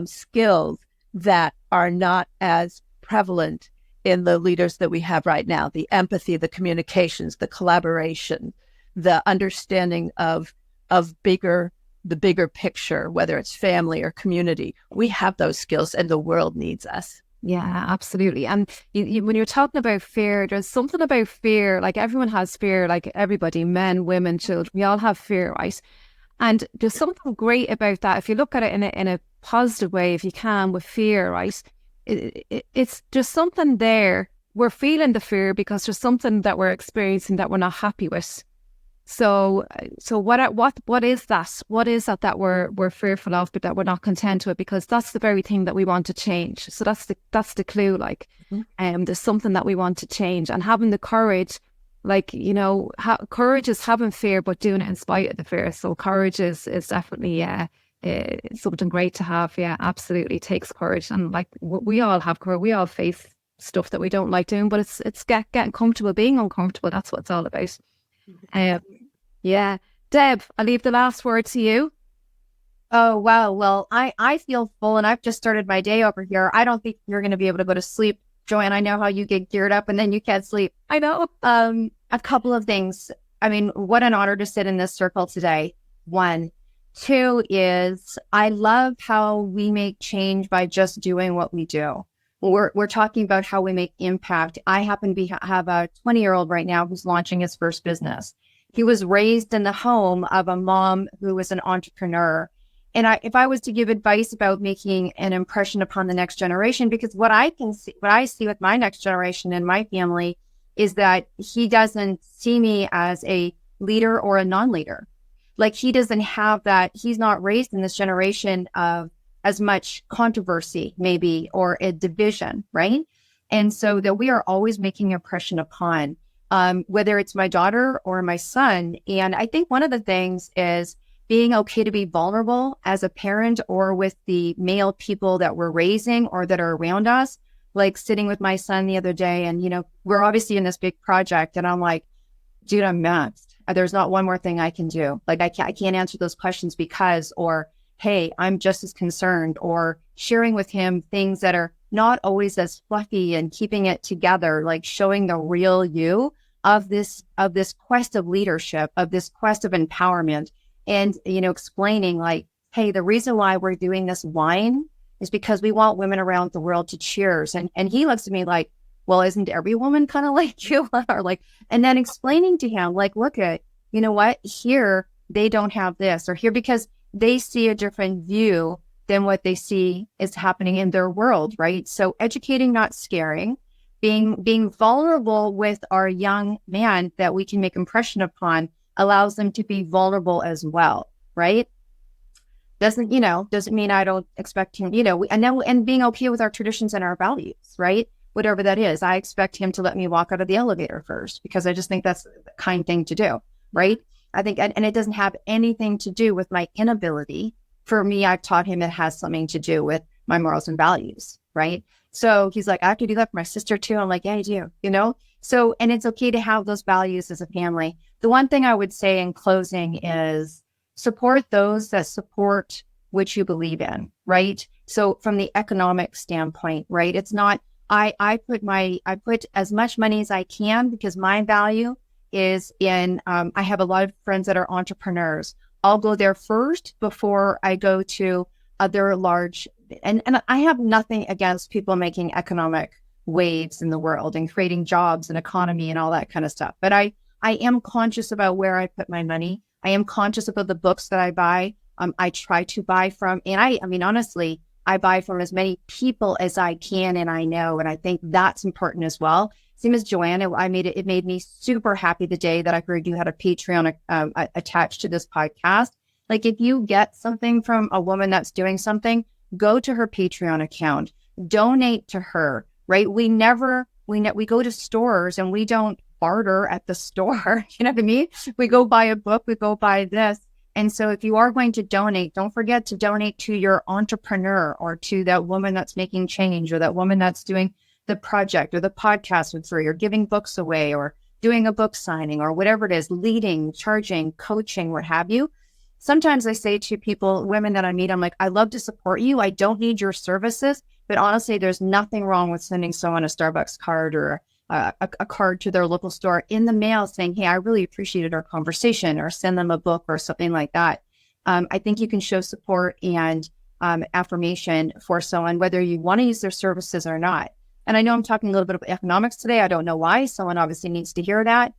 S3: skills that are not as prevalent in the leaders that we have right now. The empathy, the communications, the collaboration, the understanding of the bigger picture, whether it's family or community. We have those skills, and the world needs us.
S4: Yeah, absolutely. And when you're talking about fear, there's something about fear. Like, everyone has fear, like everybody, men, women, children, we all have fear, right? And there's something great about that. If you look at it in a positive way, if you can, with fear, right? It's just something there. We're feeling the fear because there's something that we're experiencing that we're not happy with. So what is that? What is that we're fearful of, but that we're not content with? Because that's the very thing that we want to change. So that's the clue. Like, there's something that we want to change, and having the courage. Like, courage is having fear, but doing it in spite of the fear. So courage is definitely something great to have. Yeah, absolutely, it takes courage, and like we all have courage. We all face stuff that we don't like doing, but it's getting comfortable, being uncomfortable. That's what it's all about. Yeah, Deb, I'll leave the last word to you.
S2: Oh, wow. Well, I feel full, and I've just started my day over here. I don't think you're going to be able to go to sleep, Joanne. I know how you get geared up and then you can't sleep.
S4: I know.
S2: A couple of things. I mean, what an honor to sit in this circle today. 1. 2 is I love how we make change by just doing what we do. We're talking about how we make impact. I happen to have a 20-year-old right now who's launching his first business. He was raised in the home of a mom who was an entrepreneur. And if I was to give advice about making an impression upon the next generation, because what I see with my next generation and my family is that he doesn't see me as a leader or a non-leader. Like, he doesn't have that. He's not raised in this generation of as much controversy, maybe, or a division, right? And so that we are always making impression upon, whether it's my daughter or my son. And I think one of the things is being okay to be vulnerable as a parent or with the male people that we're raising or that are around us. Like, sitting with my son the other day, and, we're obviously in this big project, and I'm like, dude, I'm maxed. There's not one more thing I can do. Like, I can't answer those questions because, or, hey, I'm just as concerned, or sharing with him things that are not always as fluffy, and keeping it together, like showing the real you of this quest of leadership, of this quest of empowerment. And, explaining like, hey, the reason why we're doing this wine is because we want women around the world to cheers. And he looks at me like, well, isn't every woman kind of like you? Or like, and then explaining to him, like, look at, you know what, here, they don't have this, or here, because they see a different view than what they see is happening in their world, right? So educating, not scaring, being vulnerable with our young man that we can make impression upon allows them to be vulnerable as well, right? Doesn't mean I don't expect him, and being okay with our traditions and our values, right? Whatever that is, I expect him to let me walk out of the elevator first, because I just think that's the kind thing to do, right? I think, and it doesn't have anything to do with my inability. For me, I've taught him it has something to do with my morals and values, right? So he's like, I have to do that for my sister too. I'm like, yeah, I do, So, and it's okay to have those values as a family. The one thing I would say in closing is support those that support what you believe in, right? So from the economic standpoint, right? It's not, I put as much money as I can because my value is in, I have a lot of friends that are entrepreneurs. I'll go there first before I go to other large, and I have nothing against people making economic waves in the world and creating jobs and economy and all that kind of stuff. But I am conscious about where I put my money. I am conscious about the books that I buy. I try to buy from, and I mean, honestly, I buy from as many people as I can and I know. And I think that's important as well. Same as Joanne, it made me super happy the day that I heard you had a Patreon attached to this podcast. Like if you get something from a woman that's doing something, go to her Patreon account, donate to her, right? We go to stores and we don't barter at the store. You know what I mean? We go buy a book, we go buy this. And so if you are going to donate, don't forget to donate to your entrepreneur or to that woman that's making change or that woman that's doing the project or the podcast with free or giving books away or doing a book signing or whatever it is, leading, charging, coaching, what have you. Sometimes I say to people, women that I meet, I'm like, I love to support you. I don't need your services, but honestly, there's nothing wrong with sending someone a Starbucks card or a card to their local store in the mail saying, hey, I really appreciated our conversation, or send them a book or something like that. I think you can show support and affirmation for someone, whether you want to use their services or not. And I know I'm talking a little bit about economics today. I don't know why. Someone obviously needs to hear that.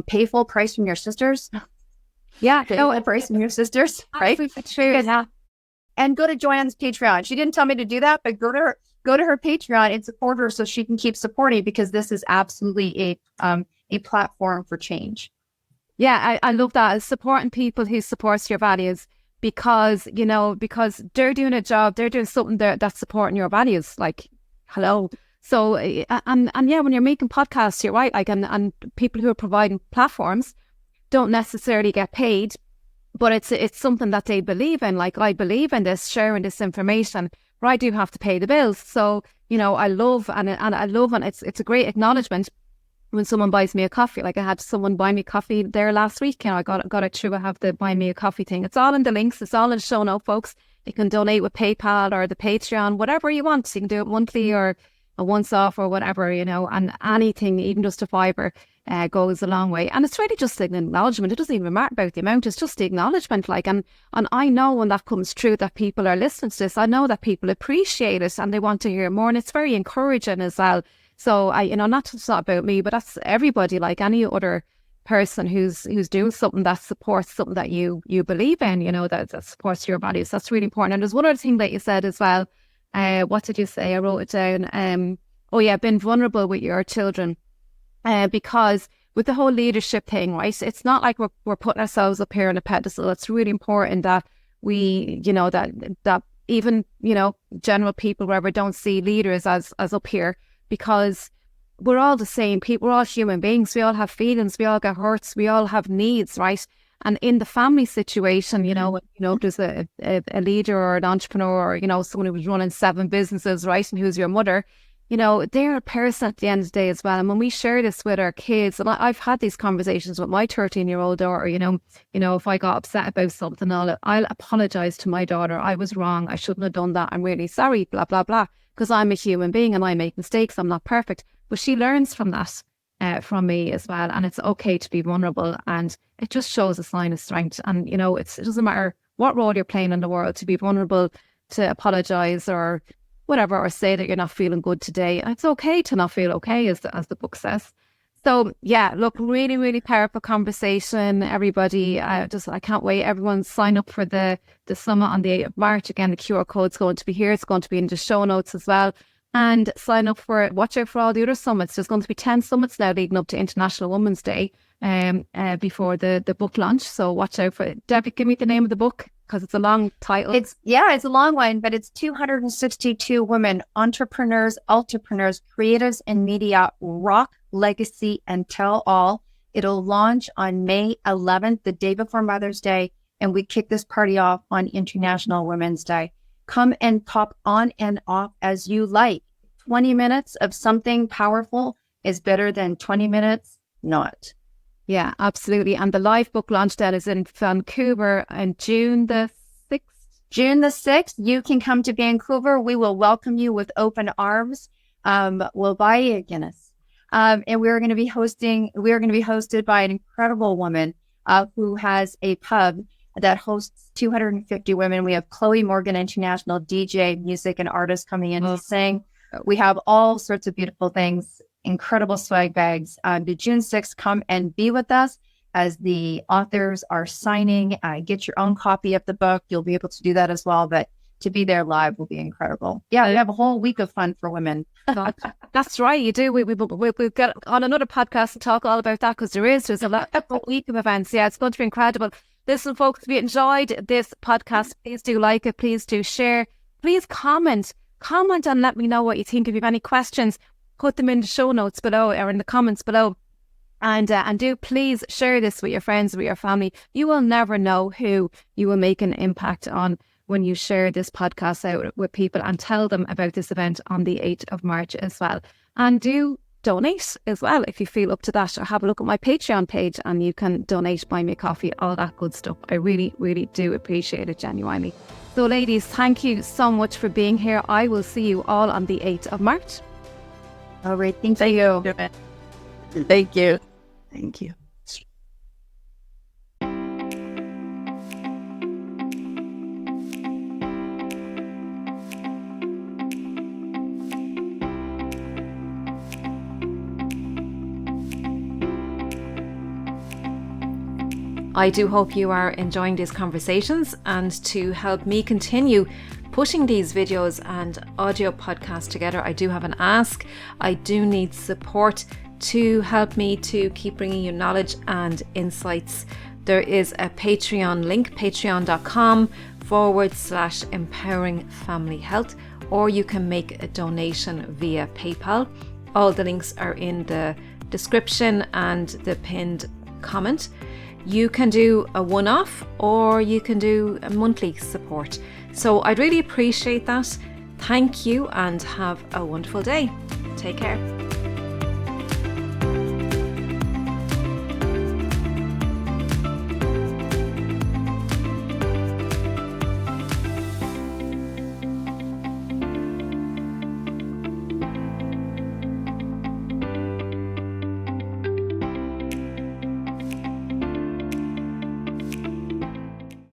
S2: Pay full price from your sisters.
S4: Yeah.
S2: Pay full price from your sisters, right?
S4: Yeah.
S2: And go to Joanne's Patreon. She didn't tell me to do that, but go to her Patreon and support her so she can keep supporting, because this is absolutely a platform for change.
S4: Yeah, I love that. Supporting people who supports your values, because they're doing a job, they're doing something that's supporting your values. Like, hello. So and yeah, when you're making podcasts, you're right. Like, and people who are providing platforms don't necessarily get paid, but it's something that they believe in. Like, I believe in this, sharing this information, but I do have to pay the bills. So, I love, and it's a great acknowledgement when someone buys me a coffee. Like, I had someone buy me coffee there last week. I got it through. I have the buy me a coffee thing. It's all in the links. It's all in the show note, folks. You can donate with PayPal or the Patreon, whatever you want. You can do it monthly or a once off or whatever, and anything, even just a fiver, goes a long way. And it's really just an acknowledgement. It doesn't even matter about the amount. It's just the acknowledgement. Like, and I know when that comes true, that people are listening to this. I know that people appreciate it and they want to hear more. And it's very encouraging as well. So not just not about me, but that's everybody. Like any other person who's doing something that supports something that you believe in, that supports your values. That's really important. And there's one other thing that you said as well. What did you say? I wrote it down. Being vulnerable with your children. Because with the whole leadership thing, right? It's not like we're putting ourselves up here on a pedestal. It's really important that we, that even, general people, wherever, don't see leaders as up here, because we're all the same people. We're all human beings. We all have feelings. We all get hurts. We all have needs, right? And in the family situation, if there's a leader or an entrepreneur or, someone who was running 7 businesses, right, and who's your mother, they're a person at the end of the day as well. And when we share this with our kids, and I've had these conversations with my 13-year-old daughter, if I got upset about something, I'll apologize to my daughter. I was wrong. I shouldn't have done that. I'm really sorry, blah, blah, blah. Because I'm a human being and I make mistakes. I'm not perfect. But she learns from that. From me as well, and it's okay to be vulnerable, and it just shows a sign of strength. And it doesn't matter what role you're playing in the world, to be vulnerable, to apologize or whatever, or say that you're not feeling good today. And it's okay to not feel okay, as the book says. So yeah, look, really, really powerful conversation, everybody. I can't wait. Everyone sign up for the summit on the 8th of March. Again, the QR code's going to be here. It's going to be in the show notes as well. And sign up for it. Watch out for all the other summits. There's going to be 10 summits now leading up to International Women's Day before the book launch. So watch out for it. Debbie, give me the name of the book, because it's a long title.
S2: It's a long one, but it's 262 women, entrepreneurs, creatives in media, rock, legacy, and tell all. It'll launch on May 11th, the day before Mother's Day. And we kick this party off on International Women's Day. Come and pop on and off as you like. 20 minutes of something powerful is better than 20 minutes not.
S4: Yeah, absolutely. And the live book launch then is in Vancouver on June the 6th.
S2: June the 6th, you can come to Vancouver. We will welcome you with open arms. We'll buy you a Guinness. And we're going to be hosted by an incredible woman who has a pub that hosts 250 women. We have Chloe Morgan, international DJ, music, and artist coming in to sing. We have all sorts of beautiful things, incredible swag bags. The June 6th, come and be with us as the authors are signing. Get your own copy of the book. You'll be able to do that as well. But to be there live will be incredible. Yeah, we have a whole week of fun for women.
S4: That's right, you do. We've got on another podcast to talk all about that, because there's a week of events. Yeah, it's going to be incredible. Listen, folks, if you enjoyed this podcast, please do like it. Please do share. Please comment and let me know what you think. If you have any questions, put them in the show notes below or in the comments below. And do please share this with your friends, with your family. You will never know who you will make an impact on when you share this podcast out with people, and tell them about this event on the 8th of March as well. And do donate as well if you feel up to that, or have a look at my Patreon page and you can donate, buy me a coffee, all that good stuff. I really, really do appreciate it, genuinely. So ladies, thank you so much for being here. I will see you all on the 8th of March.
S2: All right. Thank you.
S3: Thank you.
S1: Thank you.
S4: I do hope you are enjoying these conversations, and to help me continue pushing these videos and audio podcasts together, I do have an ask. I do need support to help me to keep bringing you knowledge and insights. There is a Patreon link, patreon.com/empowering family health, or you can make a donation via PayPal. All the links are in the description and the pinned comment. You can do a one-off, or you can do a monthly support. So I'd really appreciate that. Thank you, and have a wonderful day. Take care.